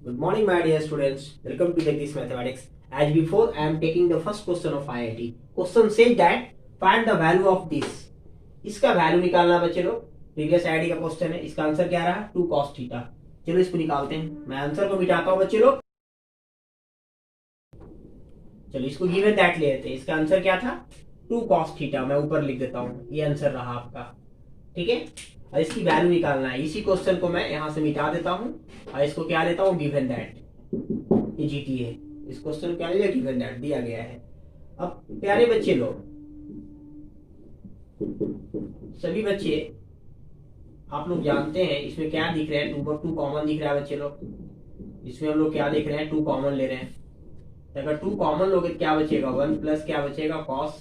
Good morning, my dear students. Welcome to Take This Mathematics. As before, I am taking the first question of IIT. Question says that find the value of this. इसका value निकालना बच्चे लोग. Previous IIT का question है. इसका answer क्या रहा? 2 cos theta. चलो इसको निकालते हैं. मैं आंसर को मिटाता हूँ बच्चे लोग. चलो इसको गिवन दैट ले लेते हैं. इसका आंसर क्या था? 2 cos थीटा. मैं ऊपर लिख देता हूँ. ये आंसर रहा आपका. ठीक है. और इसकी वैल्यू निकालना है. इसी क्वेश्चन को मैं यहाँ से मिटा देता हूँ और इसको क्या लेता हूँ? Given that. ये जीटी है. इस क्वेश्चन को क्या लिया? गिवन दैट दिया गया है. अब प्यारे बच्चे लोग, सभी बच्चे आप लोग जानते हैं इसमें क्या दिख रहा है? 2/2 कॉमन दिख रहा है बच्चे लोग. इसमें हम लोग क्या देख रहे हैं? 2 कॉमन ले रहे हैं. तो अगर 2 कॉमन लोगे तो क्या बचेगा? 1 प्लस क्या बचेगा? cos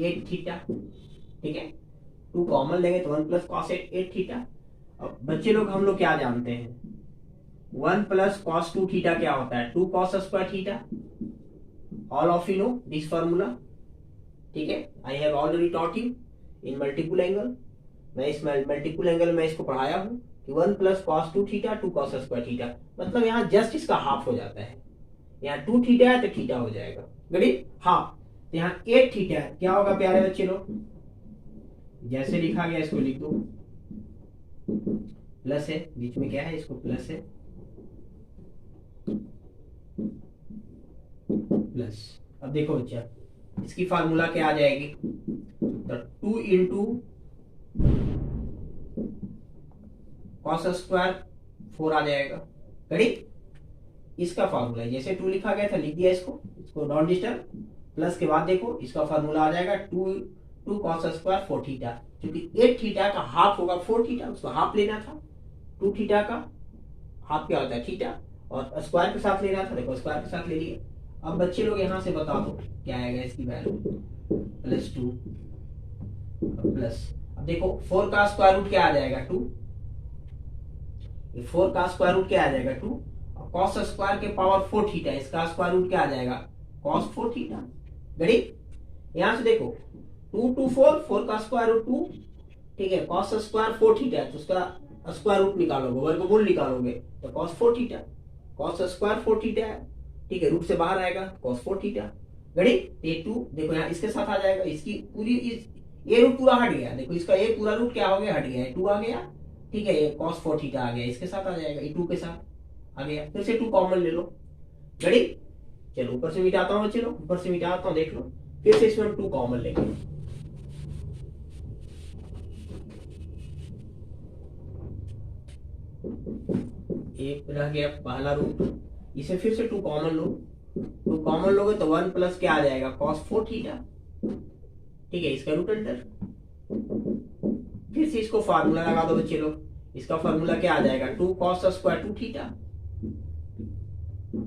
8 theta. ठीक है. 2 कॉमन लेंगे तो 1 प्लस cos 8 थीटा. अब बच्चे लोग हम लोग क्या जानते हैं? 1 प्लस cos 2 थीटा क्या होता है? 2 cos square theta. All of you know this formula. ठीक है. I have already taught you in multiple angle. मैं इस मल्टीपल एंगल में इसको पढ़ाया हूँ कि 1 plus cos 2 theta 2 cos square theta. मतलब यहाँ जस्ट इसका हाफ हो जाता है. यहाँ 2 थीटा है तो थीटा हो जाएगा. गरीब हाफ. तो यहाँ 8 थीटा है. क्या होगा प्यारे बच्चे लोग? जैसे लिखा गया इसको लिख दो. प्लस है बीच में, क्या है? इसको प्लस है. प्लस. अब देखो बच्चा, इसकी फार्मूला क्या आ जाएगी? तो 2 इंटू कॉस स्क्वायर 4 आ जाएगा. करीब इसका फार्मूला जैसे 2 लिखा गया था लिख दिया. इसको नॉन डिस्टर्ब. प्लस के बाद देखो इसका फार्मूला आ जाएगा 2 cos स्क्वायर 4 थीटा. क्योंकि 8 थीटा का हाफ होगा 4 थीटा, उसको हाफ लेना था. 2 थीटा का हाफ क्या होता है? थीटा. और स्क्वायर के साथ लेना था. देखो स्क्वायर के साथ ले लिए. अब बच्चे लोग यहाँ से बता दो क्या आएगा इसकी वैल्यू? +2 प्लस. अब देखो 4 का स्क्वायर रूट क्या आ जाएगा? 2. 4 का स्क्वायर रूट क्या आ जाएगा? 2. और cos स्क्वायर के पावर 4 थीटा, इसका स्क्वायर रूट क्या आ जाएगा? cos 4 theta. गरीब यहाँ से देखो 2 2 4, 4 का स्क्वायर रूट 2. ठीक है. cos स्क्वायर 4 थीटा है तो उसका स्क्वायर रूट निकालोगे, वर्गमूल निकालोगे तो cos 4 theta. cos square 4 theta है. ठीक है. रूट से बाहर आएगा cos 4 थीटा. गणित ये 2 देखो यहाँ इसके साथ आ जाएगा. इसकी पूरी ये रूट पूरा हट गया. देखो इसका ये पूरा रूट क्या हो गया? हट गया. 2 आ गया. ठीक है. ये cos 4 थीटा आ गया. इसके साथ आ जाएगा. ये 2 के साथ आ गया. फिर से 2 कॉमन ले लो. गणित चलो ऊपर से मिटाता हूँ. चलो ऊपर से मिटाता हूँ. देख लो फिर से इसमें हम 2 कॉमन लेंगे. एक रह गया पहला रूट. इसे फिर से 2 कॉमन लो. 2 कॉमन लोगे तो 1 प्लस क्या आ जाएगा? cos 4 theta. ठीक है. इसका रूट अंडर. फिर से इसको फार्मूला लगा दो बच्चे लोग. इसका फार्मूला क्या आ जाएगा? 2 cos स्क्वायर 2 थीटा.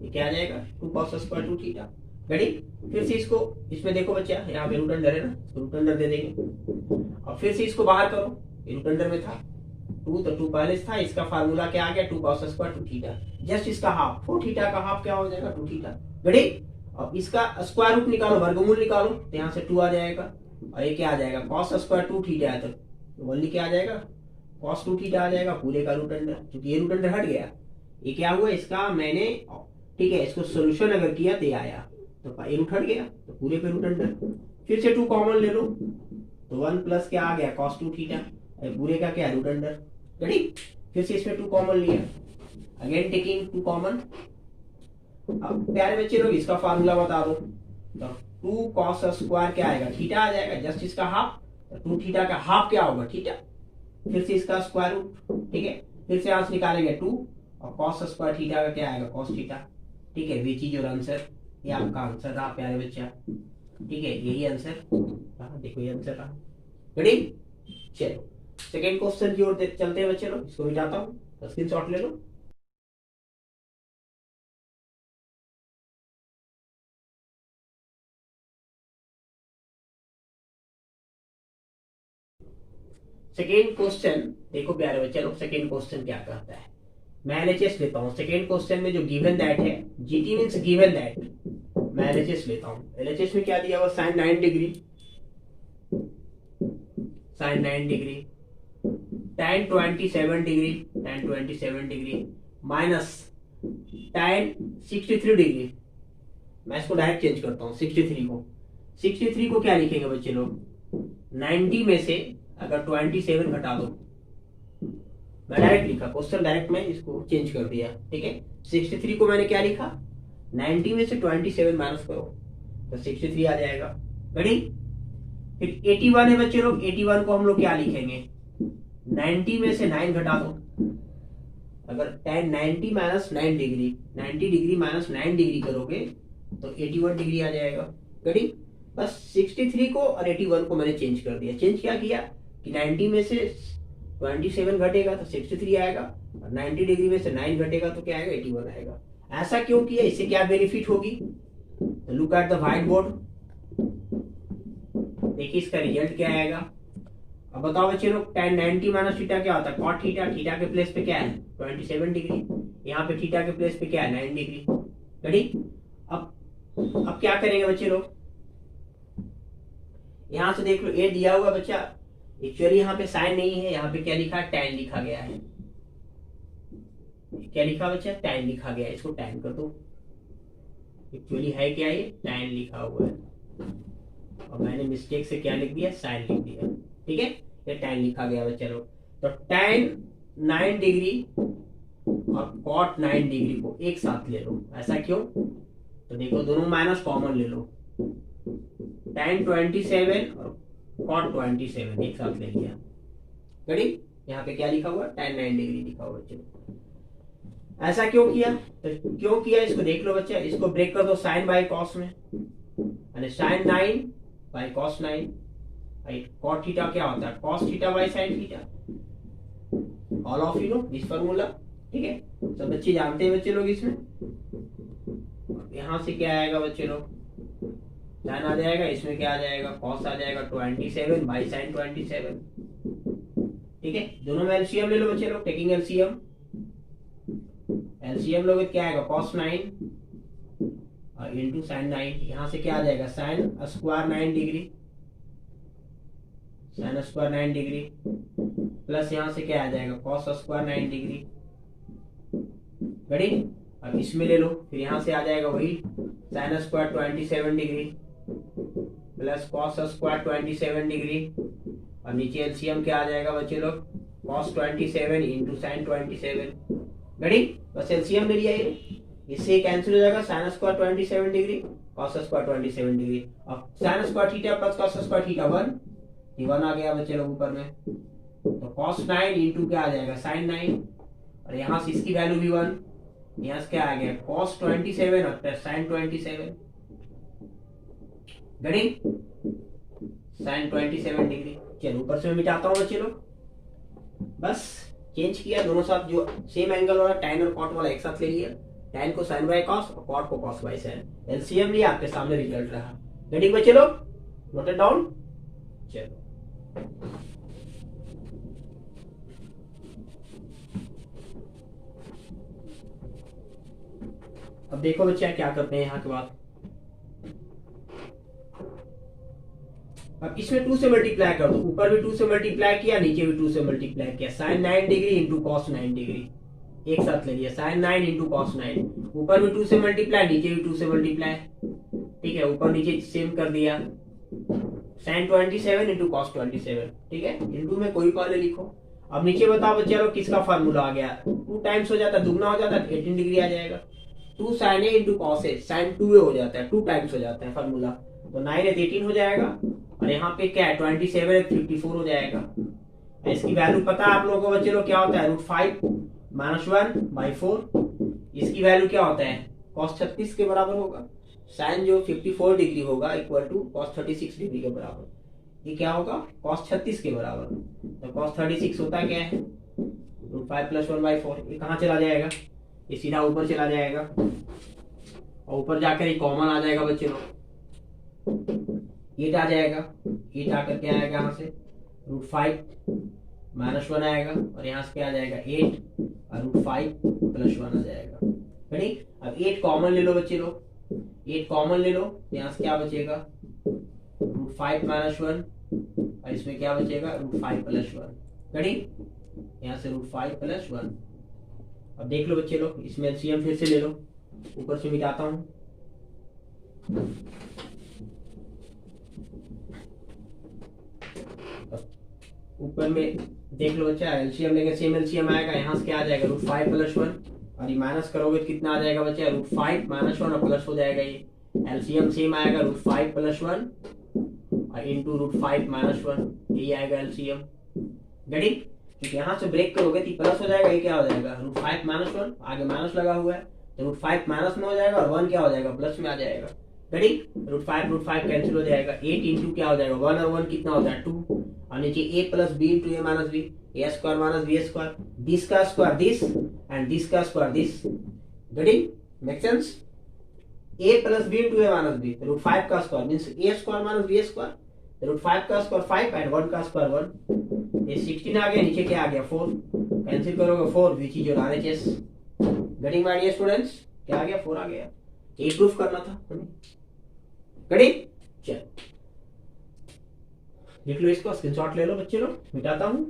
ये क्या आ जाएगा? 2 cos स्क्वायर 2 थीटा. रेडी. फिर से इसको इसमें देखो बच्चा, यहाँ पे रूट अंडर है ना, रूट अंडर दे देंगे. और फिर से इसको बाहर करो. रूट अंडर में था 2 तो 2 पहले था. इसका फार्मूला क्या आ गया? 2 cos स्क्वायर 2 थीटा. जस्ट इसका हाफ 4 थीटा का हाफ क्या हो जाएगा? 2 थीटा. रेडी. अब इसका स्क्वायर रूट निकालो, वर्गमूल निकालो तो यहाँ से 2 आ जाएगा. और ये क्या आ जाएगा? cos स्क्वायर 2 थीटा है तो ओनली क्या आ जाएगा? cos 2 थीटा आ जाएगा पूरे का रूट अंडर. क्योंकि ये रूट अंडर हट गया. ये क्या हुआ? इसका मैंने ठीक है इसको सोल्यूशन अगर किया तो ये आया तो ये रूट हट गया तो पूरे पे रूट अंडर. फिर से 2 कॉमन ले लो तो 1 प्लस क्या आ गया? cos 2 theta. पूरे का क्या? Root under. रेडी. फिर से इसमें 2 कॉमन लिया. Again taking 2 common. अब प्यारे बच्चे लोग इसका फार्मूला बता दो. तो 2 cos स्क्वायर क्या आएगा? थीटा आ जाएगा. जस्ट इसका हाफ. तो 2 थीटा का हाफ क्या होगा? थीटा. फिर से इसका स्क्वायर रूट. ठीक है. फिर से यहाँ निकालेंगे 2 और cos स्क्वायर थीटा का क्या आएगा? cos theta. ठीक है. विच इज योर आंसर. ये आपका आंसर रहा प्यारे बच्चा. ठीक है. यही आंसर देखो. ये आंसर रहा. रेडी. चलो सेकेंड क्वेश्चन की ओर चलते हैं बच्चे लोग. इसको मिटाता हूँ. स्क्रीनशॉट ले लो. सेकेंड क्वेश्चन देखो प्यारे बच्चे लोग. सेकेंड क्वेश्चन क्या कहता है? मैं एलएचएस लेता हूँ. सेकेंड क्वेश्चन में जो गिवन दैट है, जीटी मींस गिवन दैट. मैं एलएचएस लेता हूँ. एलएचएस में क्या दिया हुआ? sin 9 degree, sin 9 degree, tan 27 degree, tan 27 degree minus tan 63 degree, मैं इसको डायरेक्ट चेंज करता हूँ 63 को क्या लिखेंगे बच्चे लोग, 90 में से अगर 27 घटा दो, मैं डायरेक्ट लिखा क्वेश्चन, डायरेक्ट मैं इसको चेंज कर दिया, ठीक है। 63 को मैंने क्या लिखा, 90 में से 27 माइनस करो तो 63 आ जाएगा, रेडी। फिर 81 है बच्चे लोग, 81 को हम लोग क्या लिखेंगे, 90 में से 9 घटा दो, अगर tan 90 minus 9 degree, 90 degree minus 9 degree करोगे तो 81 डिग्री आ जाएगा, रेडी। बस 63 को और 81 को मैंने चेंज कर दिया। चेंज क्या किया कि 90 में से 27 घटेगा तो 63 आएगा, और 90 डिग्री में से 9 घटेगा तो क्या आएगा, 81 आएगा। ऐसा क्यों किया, इससे क्या बेनिफिट होगी, look at the white board, देखिए इसका रिजल्ट क्या आएगा। अब बताओ बच्चे लोग, tan 90 माइनस थीटा क्या होता है, cot थीटा, थीटा के प्लेस पे क्या है 27 डिग्री, यहाँ पे थीटा के प्लेस पे क्या है 9 डिग्री, रेडी। अब क्या करेंगे बच्चे लोग, यहां से देख लो ए दिया हुआ बच्चा, एक्चुअली यहाँ पे साइन नहीं है, यहाँ पे क्या लिखा है, tan लिखा गया है, क्या लिखा बच्चा, tan लिखा गया है, इसको tan कर दो, एक्चुअली है क्या ये tan लिखा हुआ है, और मैंने मिस्टेक से क्या लिख दिया, साइन लिख दिया, ठीक है, ये tan लिखा गया बच्चा लोग। तो tan 9 डिग्री और cot 9 डिग्री को एक साथ ले लो, ऐसा क्यों, तो देखो दोनों माइनस कॉमन ले लो, tan 27 और cot 27 एक साथ ले लिया, रेडी। यहाँ पे क्या लिखा हुआ, tan 9 डिग्री लिखा हुआ बच्चे। ऐसा क्यों किया, तो क्यों किया इसको देख लो बच्चा, इसको ब्रेक कर दो साइन बाय कॉस में, यानी sine 9 by cos 9, cot theta क्या होता है, cos theta by sine theta, all of you know this formula, ठीक है, सब बच्चे जानते हैं बच्चे लोग। इसमें यहां से क्या आएगा बच्चे लोग, साइन आ जाएगा, इसमें क्या आ जाएगा, कॉस आ जाएगा 27 बाई साइन 27, ठीक है। दोनों में एलसीएम ले लो बच्चे लोग, टेकिंग एलसीएम, एलसीएम लोगे क्या आएगा, cos 9 और इंटू साइन 9, यहां से क्या आ जाएगा, sine square 9 degree, sine square 9 degree, plus यहां से क्या आ जाएगा, cos स्क्वायर 9 डिग्री, रेडी। अब इसमें ले लो, फिर यहां से आ जाएगा वही sign square 27 degree plus cos square 27 degree, और नीचे एलसीएम क्या आ जाएगा बच्चे लोग, cos 27 इंटू साइन 27, रेडी। बस एलसीएम ले लिया ये, इससे कैंसिल हो जाएगा, sine square 27 degree cos square 27 degree, अब sine square theta plus cos square theta 1, ये 1 आ गया बच्चे लोग ऊपर में, तो cos 9 इंटू क्या आ जाएगा, साइन 9, और यहाँ से इसकी वैल्यू भी 1, यहाँ से क्या आ गया, cos 27 और साइन 27, रेडी, साइन 27 डिग्री। चलो ऊपर से मैं मिटाता हूँ बच्चे लोग, बस चेंज किया दोनों साथ, जो सेम एंगल वाला tan और cot वाला एक साथ ले लिया, tan को sin बाय cos और cot को cos बाय sin, एलसीएम लिया, आपके सामने रिजल्ट रहा, रेडी बच्चे लोग, नोट इट डाउन। चलो अब देखो बच्चे क्या करते हैं यहाँ के बाद, अब इसमें 2 से मल्टीप्लाई कर दो, ऊपर भी 2 से मल्टीप्लाई किया, नीचे भी 2 से मल्टीप्लाई किया, sine 9 degree into cos 9 degree एक साथ ले लिया, साइन 9 इंटू cos 9, ऊपर भी 2 से मल्टीप्लाई, नीचे भी 2 से मल्टीप्लाई, ठीक है, ऊपर नीचे सेम कर दिया, साइन 27 इंटू cos 27, ठीक है, इंटू में कोई पहले लिखो। अब नीचे बताओ बच्चे लोग किसका फार्मूला आ गया, 2 टाइम्स हो जाता है, दुगना हो जाता है, 18 डिग्री आ जाएगा, 2 sin a into cos a, sine 2a हो जाता है, 2 टाइम्स हो जाता है फार्मूला, तो 9 है 18 हो जाएगा, और यहाँ पे क्या है 27 है 54 हो जाएगा। इसकी वैल्यू पता है आप लोगों को बच्चे लोग क्या होता है, √5 माइनस 1/4, इसकी वैल्यू क्या होता है, cos 36 के बराबर होगा, साइन जो 54 डिग्री होगा इक्वल टू cos 36 डिग्री के बराबर, ये क्या होगा cos 36 के बराबर, तो cos 36 होता क्या है, √5 प्लस 1/4, ये कहाँ चला जाएगा, ये सीधा ऊपर चला जाएगा, और ऊपर जाकर ये कॉमन आ जाएगा बच्चे लोग, 8 आ जाएगा, 8 आकर के आएगा यहाँ से √5 माइनस 1 आएगा, और यहाँ से क्या आ जाएगा 8 और √5 प्लस 1 आ जाएगा, रेडी। अब 8 कॉमन ले लो बच्चे लोग, 8 कॉमन ले लो, यहाँ से क्या बचेगा √5 माइनस 1, और इसमें क्या बचेगा √5 प्लस 1, रेडी, यहाँ से √5 प्लस 1, अब देख लो बच्चे लोग, इसमें एलसीएम फिर से ले लो, ऊपर से मिटाता हूँ। ऊपर में देख लो बच्चा, एलसीएम लेंगे सेम एलसीएम आएगा, यहाँ से क्या आ जाएगा √5 + 1, और ये माइनस करोगे तो कितना आ जाएगा बच्चा √5 - 1 और प्लस हो जाएगा। ये एलसीएम सेम आएगा √5 + 1 और इंटू √5 - 1, यही आएगा एलसीएम। गड़ी यहाँ से ब्रेक करोगे तो प्लस हो जाएगा, ये क्या हो जाएगा √5 - 1, आगे माइनस लगा हुआ है तो √5 माइनस में हो जाएगा और 1 क्या हो जाएगा प्लस में आ जाएगा। गड़ी √5 कैंसिल हो जाएगा, 8 इंटू क्या हो जाएगा 1 और 1 कितना होता है 2, और नीचे a + b * a - b, a² - b², this का स्क्वायर दिस एंड दिस का स्क्वायर दिस। गड़ी make sense? a + b * a - b, √5 का स्क्वायर मींस a² - b², √5 का स्क्वायर 5 एंड 1 का स्क्वायर 1, ये 16 आ गया, नीचे क्या आ गया 4, कैंसिल करोगे 4 which is your RHS। Getting my dear students, क्या आ गया 4 आ गया, ये प्रूफ करना था हमें। गड़ी चलो लिख लो, इसको स्क्रीनशॉट ले लो बच्चे लोग, मिटाता हूं।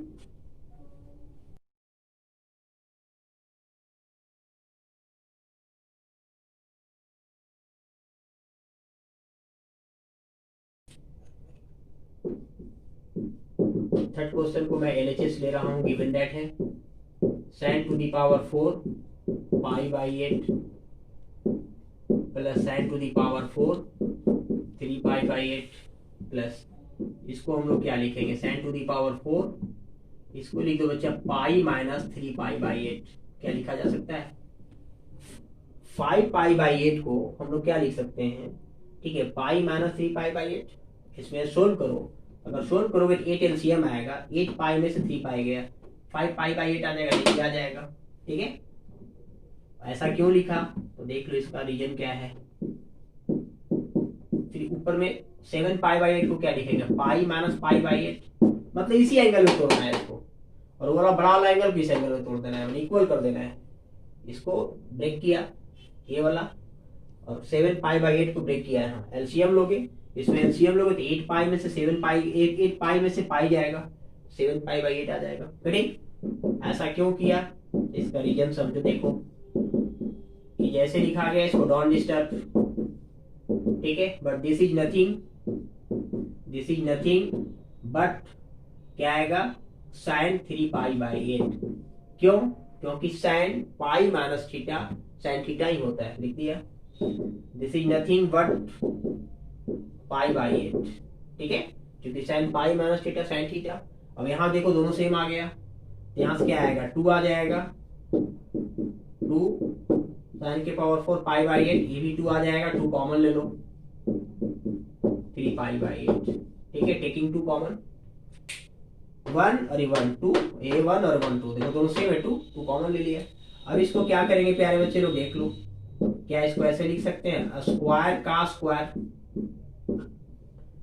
थर्ड क्वेश्चन को मैं LHS ले रहा हूं, गिवन दैट है sin to the power 4 π/8 plus sin to the power 4 3 π/8 plus, इसको हम लोग क्या लिखेंगे sin to the power 4, इसको लिख दो बच्चा पाई - 3 π/8, क्या लिखा जा सकता है 5 π/8 को हम लोग क्या लिख सकते हैं, ठीक है पाई - 3 π/8, इसमें सोल्व करो, अगर सोल्व करोगे तो 8 एलसीएम आएगा, 8 पाई में से 3 पाई गया, 5 π/8 आ जाएगा, नीचे आ जाएगा। ठीक है, ऐसा क्यों लिखा तो देख लो, इसका रीजन क्या है। फिर ऊपर में 7 π/8 को क्या लिखेगा पाई - π/8, मतलब इसी एंगल में तोड़ना है इसको, और वो वाला बड़ा वाला एंगल किस एंगल में तोड़ देना है, इक्वल कर देना है। इसको ब्रेक किया ये वाला, और 7 π/8 को ब्रेक किया है, एलसीएम लोगे, इसमें एलसीएम लोगे तो 8 पाई में से 7 पाई, 8 पाई में से पाई जाएगा, 7 π/8 आ जाएगा। करेक्ट, ऐसा क्यों किया, इसका रीजन समझो। देखो कि जैसे लिखा गया इसको डोंट डिस्टर्ब, ठीक है, but this is nothing but क्या आएगा sin 3 π/8। क्यों, क्योंकि sin pi minus theta sin theta ही होता है, लिख दिया। दिस इज नथिंग बट π/8, ठीक है, क्योंकि sin pi minus theta sin theta. अब यहाँ देखो दोनों सेम आ गया, तो यहाँ से क्या आएगा 2 आ जाएगा, 2 sin के पावर 4 π/8, ये भी 2 आ जाएगा, 2 कॉमन ले लो 3 π/8, ठीक है, टेकिंग 2 कॉमन, 1 और 1 2, ये 1 और 1 2, देखो दोनों सेम है, 2 कॉमन ले लिया। अब इसको क्या करेंगे प्यारे बच्चे लोग, देख लो, क्या इसको ऐसे लिख सकते हैं स्क्वायर का स्क्वायर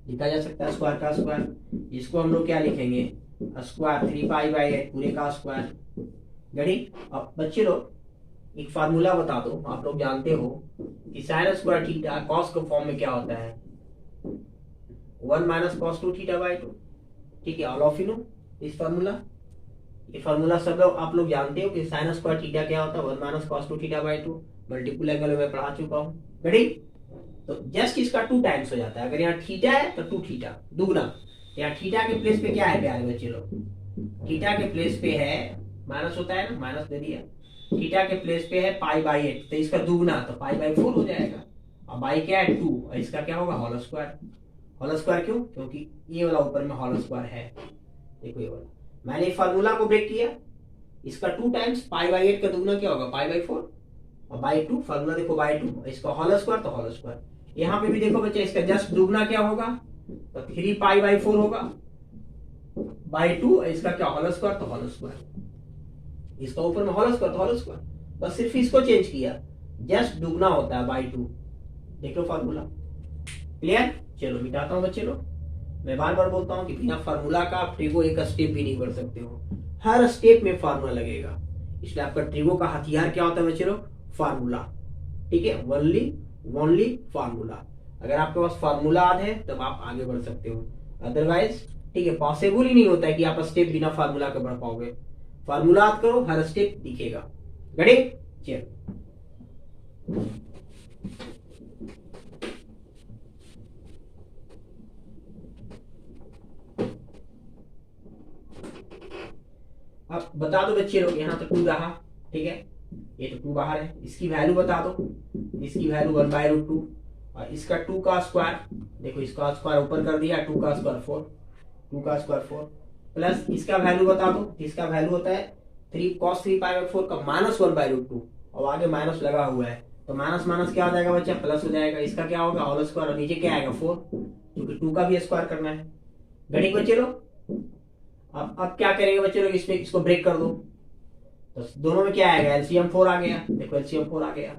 लिखा जा सकता है, स्क्वायर का स्क्वायर, इसको हम लोग क्या लिखेंगे स्क्वायर 3 π/8 पूरे का स्क्वायर। गड़ी, अब बच्चे लोग एक फार्मूला बता दो, आप लोग जानते हो कि साइन स्क्वायर थीटा कॉस के फॉर्म में क्या होता है 1 - cos 2 θ/2, ठीक है, ऑल ऑफ यू नो इस फार्मूला, ये फार्मूला सब लोग आप लोग जानते हो कि साइन स्क्वायर थीटा क्या होता है 1 - cos 2 θ/2, मल्टीपल एंगल में पढ़ा चुका हूँ। गड़ी, तो जस्ट इसका 2 टाइम्स हो जाता है, अगर यहाँ थीटा है तो 2 थीटा दुगना, यहाँ थीटा के प्लेस पे क्या है प्यारे बच्चे लोग, थीटा के प्लेस पे है माइनस होता है ना, माइनस दे दिया, थीटा के प्लेस पे है π/8, तो इसका दुगना तो π/4 हो जाएगा, और बाई क्या है 2, और इसका क्या होगा होल स्क्वायर। होल स्क्वायर क्यों, क्योंकि ये वाला ऊपर में होल स्क्वायर है, देखो ये वाला, मैंने फार्मूला को ब्रेक किया, इसका 2 टाइम्स π/8 का दुगना क्या होगा π/4, और बाई 2 फार्मूला देखो बाई 2, इसका होल स्क्वायर तो होल स्क्वायर, यहाँ पे भी देखो बच्चे इसका जस्ट दुगना क्या होगा तो 3 π/4 होगा, बाई 2, इसका क्या होल स्क्वायर तो होल स्क्वायर, इसका ऊपर में होल स्क्वायर तो होल स्क्वायर, बस सिर्फ इसको चेंज किया, जस्ट दुगना होता है बाई 2, देख लो फार्मूला। क्लियर, चलो मिटाता हूँ बच्चे लोग, मैं बार बार बोलता हूँ कि बिना फार्मूला का आप ट्रिगो एक स्टेप भी नहीं कर सकते हो, हर स्टेप में फार्मूला लगेगा, इसलिए आपका ट्रिगो का हथियार क्या होता है बच्चे लोग फार्मूला, ठीक है, ओनली फार्मूला। अगर आपके पास फार्मूला है तब आप आगे बढ़ सकते हो, अदरवाइज ठीक है पॉसिबल ही नहीं होता है कि आप स्टेप बिना फार्मूला के बढ़ पाओगे। फार्मूला याद करो, हर स्टेप दिखेगा। रेडी, चलो अब बता दो बच्चे लोग, यहाँ तो 2 रहा, ठीक है, ये तो 2 बाहर है, इसकी वैल्यू बता दो, इसकी वैल्यू 1/√2 और इसका 2 का स्क्वायर, देखो इसका स्क्वायर ऊपर कर दिया, 2 का स्क्वायर 4, 2 का स्क्वायर 4 प्लस इसका वैल्यू बता दो, इसका वैल्यू होता है 3 cos 3π/4 का -1/√2 और आगे माइनस लगा हुआ है, तो माइनस माइनस क्या हो जाएगा बच्चा, प्लस हो जाएगा, इसका क्या होगा होल स्क्वायर और नीचे क्या आएगा 4, क्योंकि 2 का भी स्क्वायर करना है। गणित बच्चे लोग अब क्या करेंगे बच्चे लोग, इसमें इसको ब्रेक कर दो, तो दोनों में क्या आएगा, एलसीएम 4 आ गया, देखो एलसीएम 4 आ गया,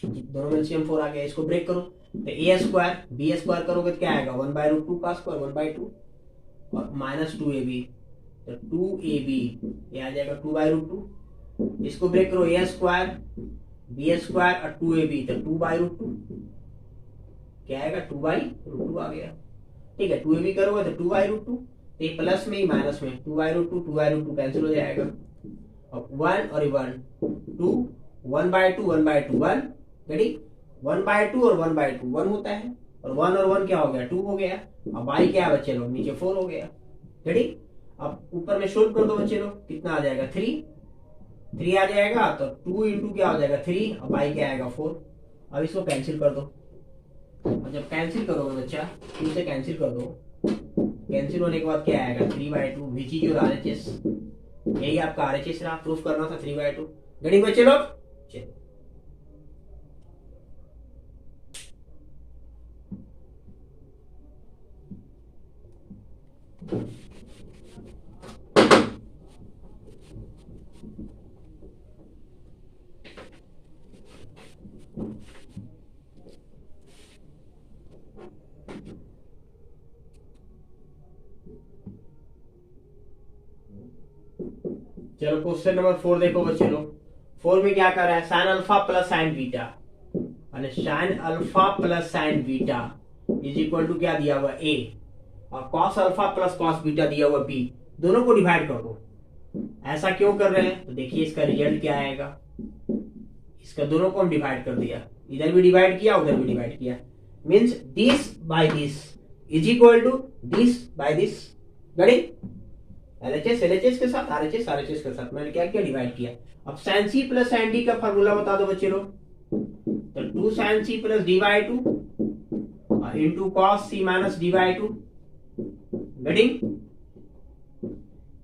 दोनों में एलसीएम 4 आ गया, इसको ब्रेक करो तो ए स्क्वायर बी स्क्वायर करोगे तो क्या आएगा 1/√2 का स्क्वायर 1/2 और -2ab, तो 2ab ये आ जाएगा 2/√2, इसको ब्रेक करो ए स्क्वायर बी स्क्वायर और 2ab तो 2/√2 क्या आएगा 2/√2 आ गया, ठीक है, 2ab करोगे तो 2/√2, ये प्लस में ही माइनस में 2/√2 कैंसिल हो जाएगा, अब 1 और 1 2 1/2 1/2 1, रेडी, 1/2 और 1/2 1 होता है और 1 और 1 क्या हो गया 2 हो गया, अब बाई क्या है बच्चे लोग नीचे 4 हो गया, रेडी, अब ऊपर में सोल्व कर दो बच्चे लोग, कितना आ जाएगा 3 आ जाएगा, तो 2 इंटू क्या हो जाएगा 3 और बाई क्या आएगा 4, अब इसको कैंसिल कर दो, और जब कैंसिल करोगे बच्चा 2 से कैंसिल कर दो, कैंसिल होने के बाद क्या आएगा 3/2 विच इज योर आरएचएस, यही आपका आरएचएस रहा, प्रूफ करना था 3/2, गणित बच्चे लोग चलो चलो क्वेश्चन नंबर 4 देखो बच्चे लोग, 4 में क्या कर रहा है sine alpha plus sine beta, और sine alpha plus sine beta is equal to क्या दिया हुआ a और cos alpha plus cos beta दिया हुआ b, दोनों को डिवाइड कर दो, ऐसा क्यों कर रहे हैं तो देखिए इसका रिजल्ट क्या आएगा, इसका दोनों को हम डिवाइड कर दिया, इधर भी डिवाइड किया उधर भी डिवाइड किया, means this by this is equal to this by this, गणित एलएचएस के साथ आरएचएस के साथ मैंने क्या किया डिवाइड किया। अब sine C plus sine D का फार्मूला बता दो बच्चे लोग, तो 2 sine C plus D by 2 और into cos C minus D by 2,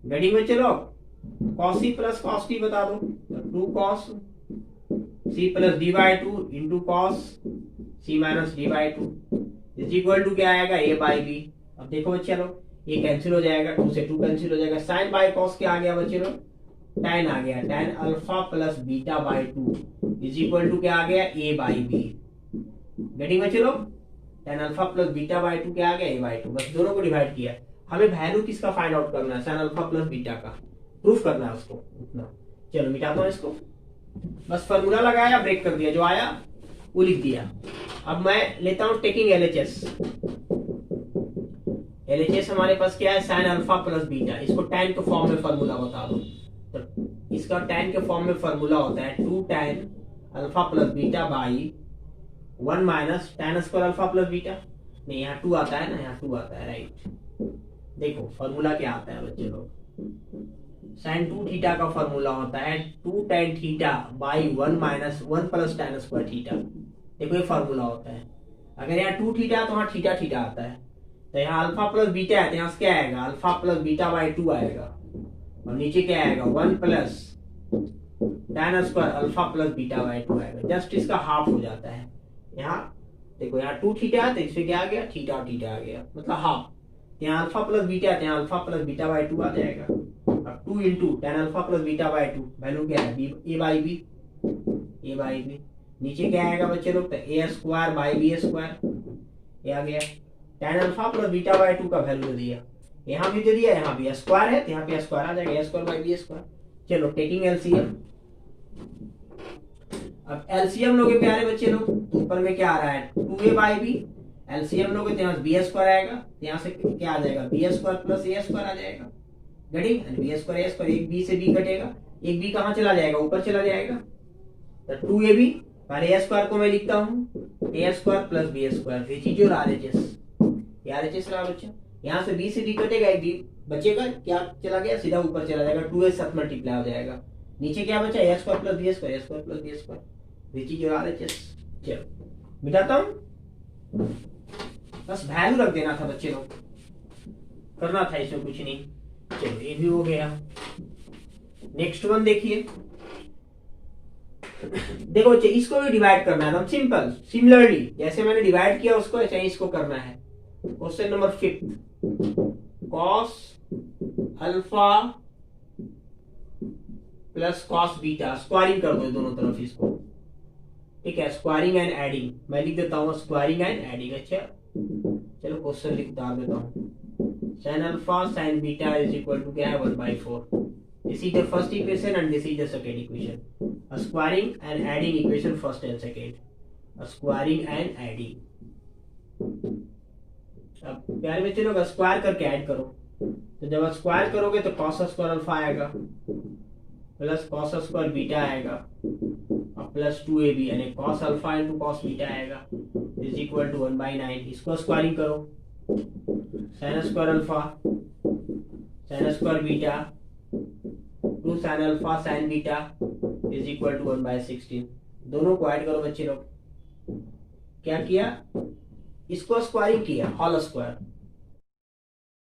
getting बच्चे लोग, cos C plus cos D बता दो, तो 2 cos C plus D by 2 into cos C minus D by 2 is equal to क्या आएगा ए by B. अब देखो बच्चे लोग ये कैंसिल हो जाएगा, 2 से 2 कैंसिल हो जाएगा, साइन बाई कॉस क्या आ गया बच्चे लोग tan आ गया, tan alpha plus beta by 2 is equal to क्या आ गया ए बाई बी, गेटिंग बच्चे लोग, tan alpha plus beta by 2 क्या आ गया ए बाई 2, बस दोनों को डिवाइड किया, हमें वैल्यू किसका फाइंड आउट करना है sin अल्फा प्लस बीटा का, प्रूफ करना है उसको उतना। चलो मिटाता हूं इसको, बस फॉर्मूला लगाया ब्रेक कर दिया, जो आया वो लिख दिया। अब मैं लेता हूं टेकिंग एलएचएस, एलएचएस हमारे पास क्या है साइन अल्फा प्लस बीटा, इसको tan के फॉर्म में फॉर्मूला बता दो, तो इसका tan के फॉर्म में फॉर्मूला होता है 2 tan alpha plus beta by 1 minus tan square alpha plus beta, नहीं यहाँ 2 आता है ना, यहाँ 2 आता है, राइट। देखो फॉर्मूला क्या आता है बच्चे लोग, sin 2 थीटा का फॉर्मूला होता है 2 tan theta by 1 minus 1 plus tan square theta, देखो ये फॉर्मूला होता है। अगर यहाँ 2 थीटा तो वहाँ थीटा थीटा आता है, तो यहाँ अल्फा प्लस बीटा है तो यहाँ क्या आएगा अल्फा प्लस बीटा बाई 2 आएगा, और नीचे क्या आएगा 1 plus tan square alpha plus beta by 2 आएगा, जस्ट इसका हाफ हो जाता है। यहाँ देखो यहाँ 2 थीटा है तो इसमें क्या आ गया थीटा थीटा आ गया, मतलब हाफ, यहाँ अल्फा प्लस बीटा है यहाँ अल्फा प्लस बीटा बाई 2 आ जाएगा। अब 2 into tan alpha plus beta by 2 value क्या है ए बाई बी, नीचे क्या आएगा बच्चे लोग तो A square by B square, ये आ गया tan alpha plus beta by 2 का वैल्यू दिया, यहाँ भी दे दिया, यहाँ भी स्क्वायर है तो यहाँ पे स्क्वायर आ जाएगा, ए स्क्वायर बाई बी स्क्वायर। चलो टेकिंग एलसीएम, अब एलसीएम लोगे प्यारे बच्चे लोग, तो ऊपर में क्या आ रहा है 2a बाई बी, एलसीएम लोगे तो यहाँ बी स्क्वायर आएगा, यहाँ से क्या आ जाएगा बी स्क्वायर प्लस ए स्क्वायर आ जाएगा, घटी बी स्क्वायर ए स्क्वायर, एक बी से बी कटेगा एक बी कहाँ चला जाएगा, ऊपर चला जाएगा। तो 2ab, पहले ए स्क्वायर को मैं लिखता हूँ A square plus B square, which is your RHS. RHS रहा बच्चा, यहाँ से बी से डी कटेगा, एक डी बचेगा, क्या चला गया, सीधा ऊपर चला जाएगा, 2a साथ मल्टीप्लाई हो जाएगा, नीचे क्या बचा, A square plus B square, A square plus B square, which is your RHS. चलो मिटाता हूँ, बस वैल्यू रख देना था बच्चे लोग, करना था इसमें कुछ नहीं। चलो ये भी हो गया। नेक्स्ट वन देखिए, देखो बच्चे इसको भी डिवाइड करना है, एकदम सिंपल, सिमिलरली जैसे मैंने डिवाइड किया उसको ऐसे ही इसको करना है। Question number 5, cos alpha plus cos beta, squaring कर दो दोनों तरफ इसको, ठीक है, स्क्वायरिंग एंड एडिंग, मैं लिख देता हूँ स्क्वायरिंग एंड एडिंग। अच्छा चलो क्वेश्चन लिख डाल देता हूँ, sin alpha sin beta is equal to क्या है 1/4, this is the first equation and this is the second equation, a squaring and adding equation first and second, a squaring and adding। अब प्यारे बच्चे लोग स्क्वायर करके add करो, तो जब स्क्वायर करोगे तो cos स्क्वायर अल्फा आएगा प्लस cos स्क्वायर बीटा आएगा और प्लस 2ab यानी cos alpha into cos beta आएगा इज इक्वल टू 1/9। इसको स्क्वायरिंग करो, sin square alpha sin square beta two sin alpha sin beta is equal to 1/16। दोनों को add करो बच्चे लोग, क्या किया, इसको स्क्वायरिंग किया होल स्क्वायर,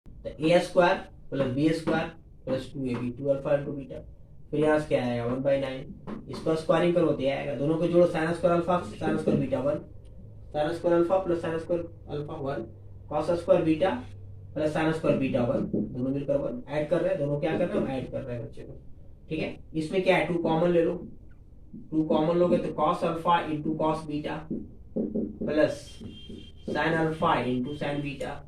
तो A square plus B square plus 2ab 2 alpha into beta, फिर यहाँ से क्या आएगा 1/9, इसको स्क्वायरिंग करो तो आएगा, दोनों को जोड़ो, sin square alpha sin square beta 1, sin square alpha plus sin square alpha 1, cos square beta plus sin square beta 1, दोनों मिलकर 1, ऐड कर रहे हैं, दोनों क्या कर रहे हैं, ऐड कर रहे हैं बच्चे को, ठीक है। इसमें क्या है 2 कॉमन ले लो, 2 कॉमन लोगे तो cos alpha into cos beta plus sin alpha into sin beta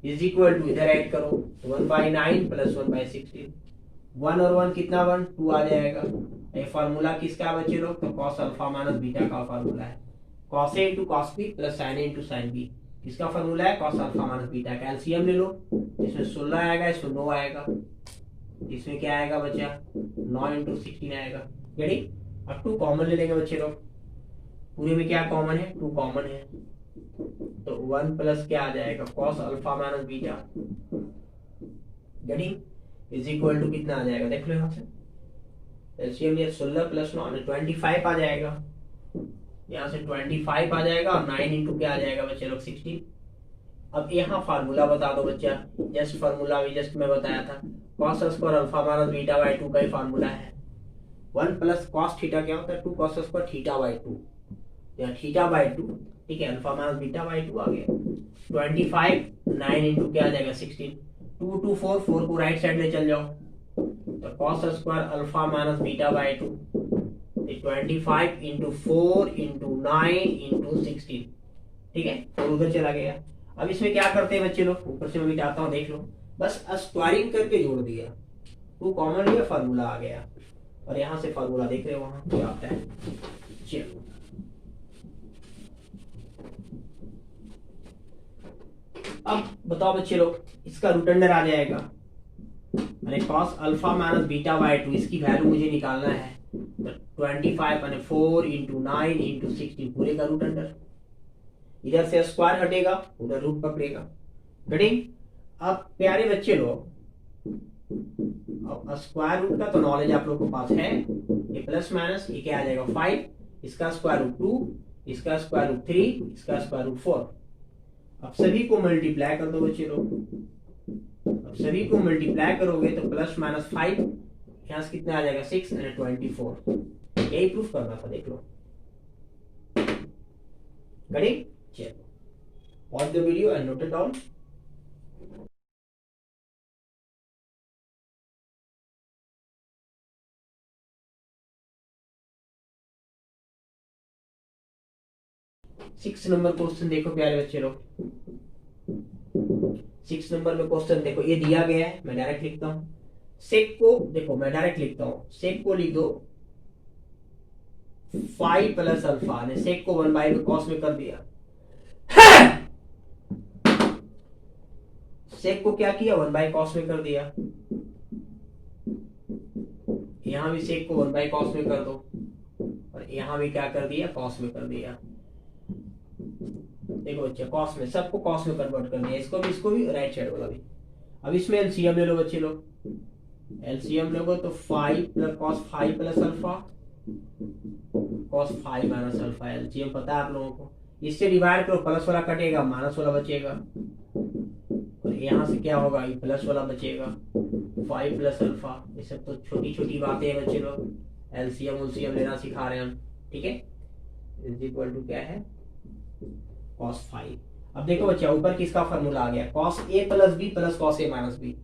is equal to, इधर ऐड करो 1/9 प्लस 1/16, 1 और 1 कितना 1 2 आ जाएगा। ये फार्मूला किसका बच्चे लोग, तो cos अल्फा माइनस बीटा का फार्मूला है, cos a into cos b plus sin a into sin b, किसका फार्मूला है, cos अल्फा माइनस बीटा का। एलसीएम ले लो, इसमें 16 आएगा, इसमें 9 आएगा, इसमें क्या आएगा बच्चा 9 इंटू 16 आएगा, रेडी। अब 2 कॉमन ले लेंगे बच्चे लोग, पूरे में क्या कॉमन है 2 कॉमन है, तो 1 प्लस क्या आ जाएगा cos alpha minus beta, ready, is equal to कितना आ जाएगा, देख लो यहाँ से एलसीएम लिया 16 प्लस 9 25 आ जाएगा, यहाँ से 25 आ जाएगा और 9 इंटू क्या आ जाएगा बच्चे लोग 16। अब यहाँ फार्मूला बता दो बच्चा, जस्ट फार्मूला भी जस्ट मैं बताया था, cos square alpha minus beta by 2 का ही फार्मूला है, 1 प्लस cos थीटा क्या होता है 2 cos स्क्वायर थीटा बाई 2, या थीटा बाई 2, ठीक है, अल्फा माइनस बीटा बाई 2 आ गया, 25 9 इंटू क्या आ जाएगा 16, 2 2 4 4 को राइट साइड ले चल जाओ, तो cos square alpha minus beta by 2 25 into 4 into 9 into 16, ठीक है, और उधर चला गया। अब इसमें क्या करते हैं बच्चे लोग, ऊपर से मैं मिटाता हूँ, देख लो, बस स्क्वायरिंग करके जोड़ दिया, 2 कॉमन लिया, फार्मूला आ गया, और यहाँ से फार्मूला देख रहे हो वहां क्या आता है। चलो अब बताओ बच्चे लोग, इसका रूट अंडर आ जाएगा, मैंने cos alpha minus beta by 2 इसकी वैल्यू मुझे निकालना है, तो 25 मैंने 4 इंटू 9 इंटू 16 पूरे का रूट अंडर, इधर से स्क्वायर हटेगा उधर रूट पकड़ेगा, कटिंग। अब प्यारे बच्चे लोग, अब स्क्वायर रूट का तो नॉलेज आप लोग के पास है, ये प्लस माइनस ये क्या आ जाएगा 5, इसका स्क्वायर रूट 2, इसका स्क्वायर रूट 3, इसका स्क्वायर रूट 4। अब सभी को मल्टीप्लाई कर दो बच्चे लोग, अब सभी को मल्टीप्लाई करोगे तो प्लस माइनस 5, यहाँ से कितना आ जाएगा 6 एंड 24, यही प्रूफ करना था, देख लो, करेक्ट। चलो pause the video and note it down. Six number question देखो प्यारे बच्चे लोग, 6 नंबर में क्वेश्चन देखो, ये दिया गया है, मैं डायरेक्ट लिखता हूं, सेक को देखो मैं डायरेक्ट लिखता हूं, सेक को लिख दो 5 प्लस अल्फा ने सेक को 1 में कॉस में कर दिया, सेक को क्या किया 1 कॉस में कर दिया, यहाँ भी सेक को 1 बाई कॉस में कर दो, और यहाँ भी क्या कर दिया, कॉस में कर दिया। देखो बच्चे कॉस में, सबको कॉस में कन्वर्ट कर दिया, इसको भी राइट साइड वाला भी। अब इसमें एलसीएम ले लो बच्चे लोग, एलसीएम लोगो तो 5 plus cos 5 plus alpha cos 5 minus alpha, LCM पता है आप लोगों को। इससे डिवाइड करो, प्लस वाला कटेगा माइनस वाला बचेगा, और यहाँ से क्या होगा, ये प्लस वाला बचेगा 5 प्लस अल्फा। ये सब तो छोटी छोटी बातें हैं बच्चे लोग, एलसीएम उलसीएम लेना सिखा रहे हैं हम, ठीक है। इज इक्वल टू क्या है, कॉस 5। अब देखो बच्चा ऊपर किसका फॉर्मूला आ गया, cos A plus B plus cos A minus B.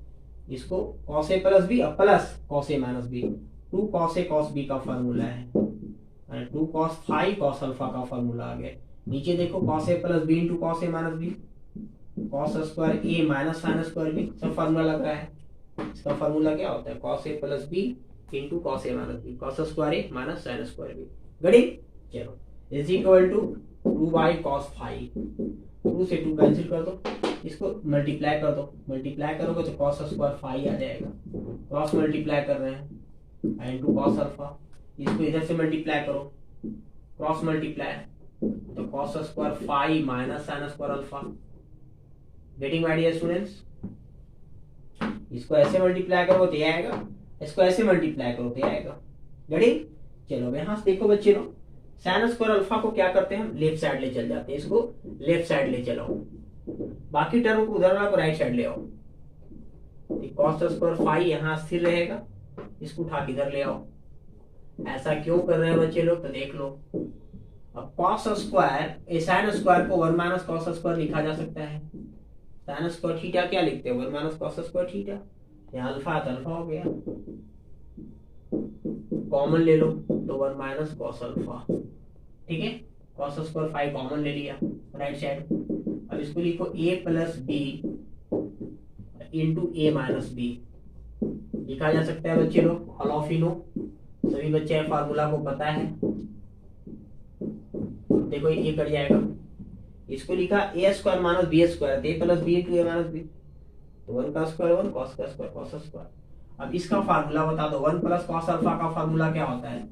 इसको cos A plus B plus cos A minus B, 2 cos A cos B का फॉर्मूला है, 2 कॉस 5 कॉस अल्फा का फॉर्मूला आ गया। नीचे देखो cos A plus B into cos A minus B, cos square A minus sine square B, सब formula लग रहा है। इसका फॉर्मूला क्या होता है, cos A plus B into cos A minus B, cos square A minus sine square B. गड़ी चलो is equal to 2 by cos 5, 2 से 2 कैंसिल कर दो, इसको मल्टीप्लाई कर दो, मल्टीप्लाई करोगे तो कॉस स्क्वायर 5 आ जाएगा, क्रॉस मल्टीप्लाई कर रहे हैं इनटू कॉस अल्फा, इसको इधर से मल्टीप्लाई करो, क्रॉस मल्टीप्लाई तो cos square 5 minus sine square alpha. Getting my dear students, इसको ऐसे मल्टीप्लाई करो तो ये आएगा, इसको ऐसे मल्टीप्लाई करो तो ये आएगा। गेटिंग चलो यहां से देखो बच्चे लोग, साइन स्क्वायर अल्फा को क्या करते हैं हम, लेफ्ट साइड ले चल जाते हैं, इसको लेफ्ट साइड ले चलाओ, बाकी टर्म को उधर को राइट साइड ले आओ। कॉस स्क्वायर 5 यहाँ स्थिर रहेगा, इसको उठा के इधर ले आओ। ऐसा क्यों कर रहे हैं बच्चे लोग, तो देख लो। अब कॉस स्क्वायर साइन स्क्वायर को 1 माइनस कॉस स्क्वायर लिखा जा सकता है, साइन स्क्वायर थीटा क्या लिखते हैं, 1 माइनस कॉस स्क्वायर थीटा, यहाँ अल्फा तो अल्फा हो गया, कॉमन ले लो तो 1 माइनस कॉस अल्फा, ठीक है। कॉस स्क्वायर 5 कॉमन ले लिया राइट साइड। अब इसको लिखो a plus B into A minus B, लिखा जा सकता है बच्चे लोग, ऑल ऑफ यू नो, सभी बच्चे फार्मूला को पता है। देखो ये कट जाएगा, इसको लिखा ए square minus B square, A plus B into A minus B, तो 1 का स्क्वायर 1 कॉस का स्क्वायर कॉस स्क्वायर। अब इसका फार्मूला बता दो, 1 प्लस कॉस अल्फा का फार्मूला क्या होता है,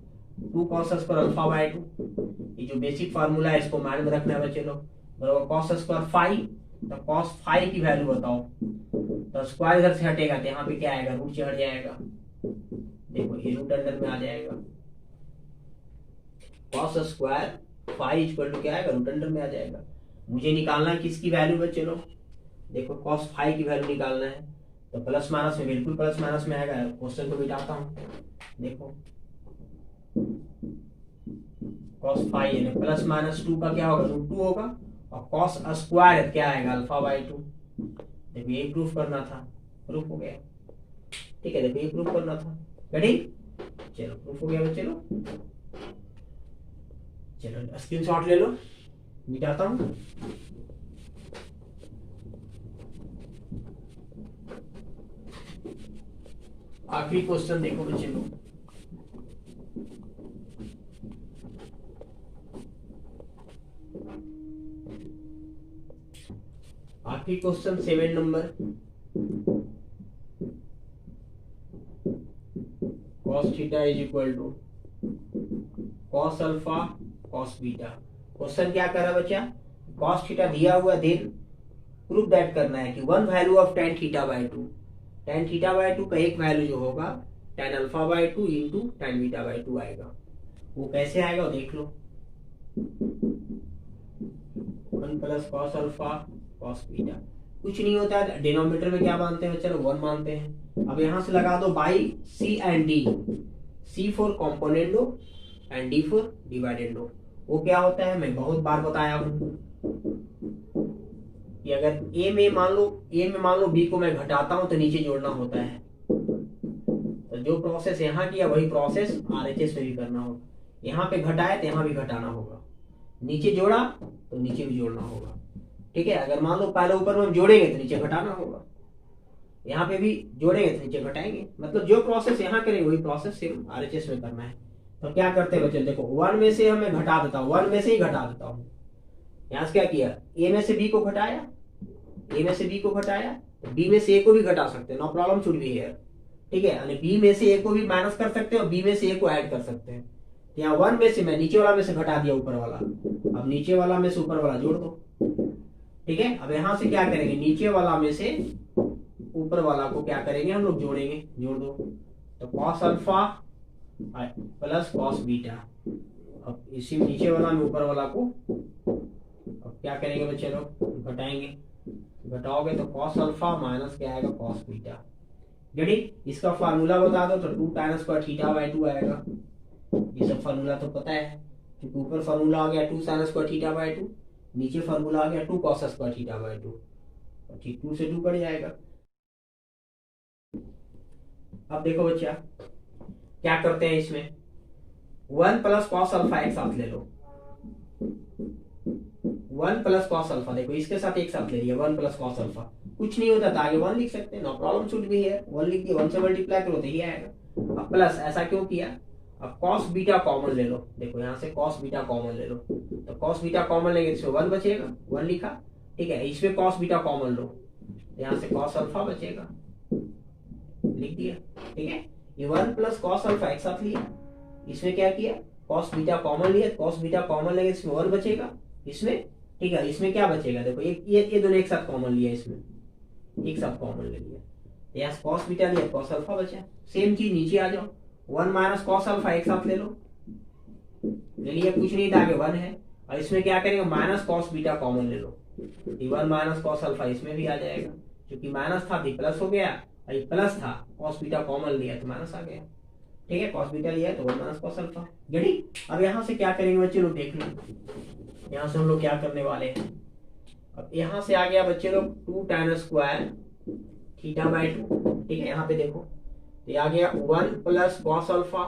2 कॉस स्क्वायर अल्फा बाय 2। ये जो बेसिक फार्मूला है इसको माइंड में रखना है बच्चे लोग। बराबर कॉस स्क्वायर 5, तो कॉस 5 की वैल्यू बताओ, तो स्क्वायर इधर से हटेगा तो यहाँ पे क्या आएगा, रूट से हट जाएगा, देखो ये रूट अंडर में आ जाएगा, कॉस स्क्वायर 5 इक्वल टू क्या आएगा, रूट अंडर में आ जाएगा। मुझे निकालना है किसकी वैल्यू बच्चे लोग, देखो cos 5 की वैल्यू निकालना है, तो प्लस माइनस में, बिल्कुल प्लस माइनस में आएगा। क्वेश्चन को मिटाता हूँ, देखो cos 5 यानी प्लस माइनस 2 का क्या होगा, रूट 2 होगा, और cos स्क्वायर क्या आएगा, अल्फा बाई 2। देखो ये प्रूफ करना था, प्रूफ हो गया, ठीक है। देखो ये प्रूफ करना था, रेडी, चलो प्रूफ हो गया बच्चे लोग। चलो स्क्रीनशॉट ले लो, मिटाता हूँ। आखिरी क्वेश्चन देखो बच्चे लोग, आखिरी question 7 number, cos theta is equal to cos alpha cos beta. Question क्या कर रहा है बच्चा, cos थीटा दिया हुआ, देन प्रूफ दैट करना है कि 1 value of tan theta by 2, tan theta by 2 का एक वैल्यू जो होगा tan alpha by 2 into tan beta by 2 आएगा। वो कैसे आएगा देख लो, 1 plus cos alpha cos beta, कुछ नहीं होता है, डिनोमिनेटर में क्या मानते हैं चलो 1 मानते हैं। अब यहां से लगा दो by C and D, C for component लो एंड डी फॉर डिवाइडेड लो। वो क्या होता है, मैं बहुत बार बताया हूं कि अगर ए में मान लो बी को मैं घटाता हूं तो नीचे जोड़ना होता है, तो जो प्रोसेस यहाँ किया वही प्रोसेस आरएचएस में भी करना होगा। यहाँ पे घटाया तो यहाँ भी घटाना होगा, नीचे जोड़ा तो नीचे भी जोड़ना होगा, ठीक है। अगर मान लो पहले ऊपर में हम जोड़ेंगे तो नीचे घटाना होगा, यहाँ पे भी जोड़ेंगे तो नीचे घटाएंगे, मतलब जो प्रोसेस यहाँ करेंगे वही प्रोसेस सिर्फ आरएचएस में करना है। तो क्या करते हैं बच्चे, देखो 1 में से हमें घटा देता हूँ, 1 में से ही घटा देता हूँ। यहाँ से क्या किया, ए में से बी को घटाया, ए में से बी को घटाया, तो बी में से ए को भी घटा सकते हैं, no problem should be here, ठीक है, यानी बी में से ए को भी माइनस कर सकते हैं और बी में से ए को ऐड कर सकते हैं। यहाँ 1 में से मैं नीचे वाला में से घटा दिया ऊपर वाला, अब नीचे वाला में से ऊपर वाला जोड़ दो। ठीक है, अब यहाँ से क्या करेंगे, नीचे वाला में से ऊपर वाला को क्या करेंगे हम लोग जोड़ेंगे, जोड़ दो। तो cos alpha plus cos beta, अब इसी नीचे वाला में ऊपर वाला को अब क्या करेंगे बच्चे लोग, घटाएंगे। घटाओगे तो कॉस अल्फा माइनस क्या आएगा, कॉस बीटा। रेडी, इसका फार्मूला बता दो तो 2 tan स्क्वायर थीटा बाय 2 आएगा। ये सब फार्मूला तो पता है, क्योंकि ऊपर फार्मूला आ गया 2 sin स्क्वायर थीटा बाय 2, नीचे फार्मूला आ गया 2 cos स्क्वायर थीटा बाय 2, ठीक 2 से 2 कट जाएगा। अब देखो बच्चा क्या करते हैं, इसमें 1 प्लस कॉस अल्फा एक साथ ले लो, 1 प्लस कॉस अल्फा, देखो इसके साथ एक साथ ले लिया 1 प्लस कॉस अल्फा, कुछ नहीं होता तो आगे 1 लिख सकते हैं, no problem, should be here 1 लिख दिया, 1 से मल्टीप्लाई करो तो ये आएगा। अब प्लस ऐसा क्यों किया, अब कॉस बीटा कॉमन ले लो, देखो यहाँ से कॉस बीटा कॉमन ले लो, तो कॉस बीटा कॉमन लेंगे इसमें 1 बचेगा, 1 लिखा। ठीक है, इसमें कॉस बीटा कॉमन लो, यहाँ से कॉस अल्फा बचेगा, लिख दिया। ठीक है, ये 1 प्लस कॉस अल्फा एक साथ लिया, इसमें क्या किया, कॉस बीटा कॉमन लिया, कॉस बीटा कॉमन लेंगे इसमें 1 बचेगा, इसमें ठीक है, इसमें क्या बचेगा, देखो ये दोनों एक साथ कॉमन लिया, इसमें एक साथ कॉमन ले लिया, यहाँ कॉस बीटा लिया, कॉस अल्फा बचा। सेम चीज नीचे आ जाओ, 1 माइनस कॉस अल्फा एक साथ ले लो, ले लिया, कुछ नहीं था आगे 1 है, और इसमें क्या करेंगे माइनस कॉस बीटा कॉमन ले लो, 1 माइनस कॉस अल्फा इसमें भी आ जाएगा, क्योंकि माइनस था तो प्लस हो गया, और ये प्लस था कॉस बीटा कॉमन लिया तो माइनस आ गया। ठीक है, कॉस बीटा लिया तो 1 माइनस कॉस अल्फा। रेडी, अब यहाँ से क्या करेंगे बच्चे लोग, देख लो यहाँ से हम लोग क्या करने वाले हैं। अब यहाँ से आ गया बच्चे लोग 2 tan स्क्वायर थीटा बाय 2। ठीक है, यहाँ पे देखो ये आ गया 1 प्लस कॉस अल्फा,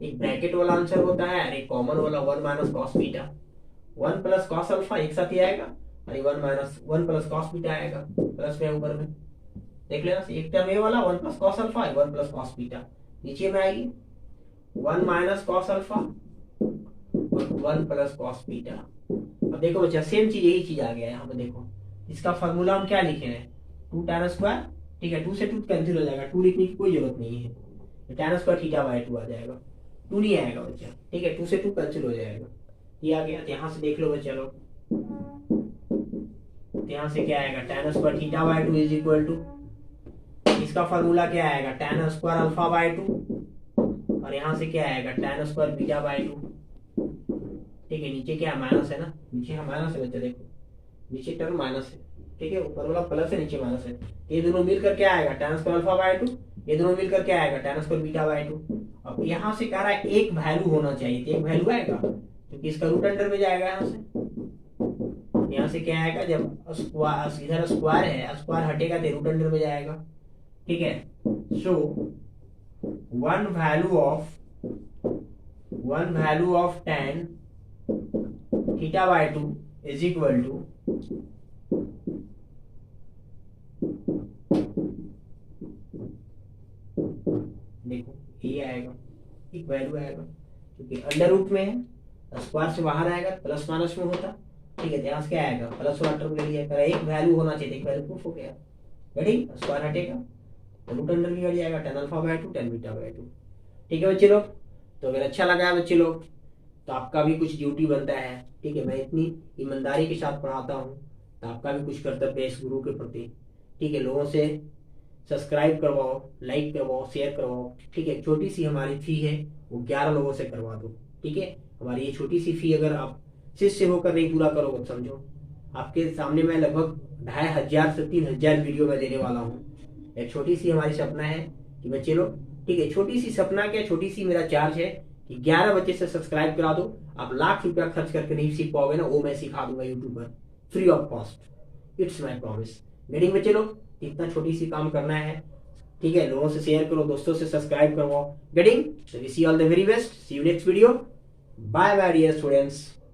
एक ब्रैकेट वाला आंसर होता है और एक कॉमन वाला 1 minus cos beta. 1 plus cos alpha एक साथ ही आएगा और 1 प्लस कॉस बीटा आएगा, प्लस में ऊपर में देख लेना, एक टर्म ये वाला 1 plus cos alpha 1 plus cos beta, नीचे में आएगी 1 माइनस कॉस अल्फा और 1 प्लस कॉस बीटा। अब देखो बच्चा सेम चीज, यही चीज आ गया यहाँ पे, देखो इसका फार्मूला हम क्या लिखे हैं, 2 tan स्क्वायर। ठीक है, 2 से 2 कैंसिल हो जाएगा, 2 लिखने की कोई जरूरत नहीं है, tan स्क्वायर थीटा बाय 2 आ जाएगा, 2 नहीं आएगा बच्चा। ठीक है, 2 से 2 कैंसिल हो जाएगा, ये आ गया। यहाँ से देख लो बच्चा लोग, यहाँ से क्या आएगा, tan square theta by 2 is equal to, इसका फार्मूला क्या आएगा, tan स्क्वायर अल्फा बाय 2, और यहाँ से क्या आएगा tan स्क्वायर बीटा बाय 2। ठीक है, नीचे क्या माइनस है ना, नीचे माइनस है बच्चा, देखो नीचे टर्म माइनस है। ठीक है, ऊपर वाला प्लस है, नीचे माइनस है, ये दोनों मिलकर क्या आएगा tan स्क्वायर अल्फा बाय 2, ये दोनों मिलकर क्या आएगा tan स्क्वायर बीटा बाय 2। अब यहाँ से कह रहा है एक वैल्यू होना चाहिए, तो एक वैल्यू आएगा क्योंकि इसका रूट अंडर में जाएगा, यहाँ से क्या आएगा, जब स्क्वायर इधर स्क्वायर है, स्क्वायर हटेगा तो रूट अंडर में जाएगा। ठीक है, so one value of tan theta by 2 is equal to देखो ये आएगा, एक वैल्यू आएगा क्योंकि अंडर रूट में है, स्क्वायर से बाहर आएगा, प्लस माइनस में होता। ठीक है, यहाँ से क्या आएगा, प्लस वाला टर्म ले लिया, एक वैल्यू होना चाहिए, एक वैल्यू प्रूफ हो गया। रेडी, स्क्वायर हटेगा तो रूट अंडर भी हट जाएगा, tan alpha by 2 tan beta by 2। ठीक है बच्चे लोग, तो अगर अच्छा लगा है बच्चे लोग तो आपका भी कुछ ड्यूटी बनता है। ठीक है, मैं इतनी ईमानदारी के साथ पढ़ाता हूँ तो आपका भी कुछ कर्तव्य है इस गुरु के प्रति। ठीक है, लोगों से सब्सक्राइब करवाओ, लाइक करवाओ, शेयर करवाओ। ठीक है, छोटी सी हमारी फी है, वो 11 लोगों से करवा दो। ठीक है, हमारी ये छोटी सी फी अगर आप शिष्य होकर नहीं पूरा करोगे तो समझो आपके सामने मैं लगभग 2500 से 3000 वीडियो में देने वाला हूँ। एक छोटी सी हमारी सपना है कि बच्चे लोग, ठीक है, छोटी सी सपना क्या, छोटी सी मेरा चार्ज है कि 11 बच्चे से सब्सक्राइब करा दो। आप लाख रुपया खर्च करके नहीं सीख पाओगे ना, वो मैं सिखा दूंगा यूट्यूब पर free of cost, it's my promise. Getting बच्चे लोग, इतना छोटी सी काम करना है। ठीक है, लोगों से शेयर करो, दोस्तों से सब्सक्राइब करवाओ। Getting, so we see all the very best, see you next video, bye bye dear students.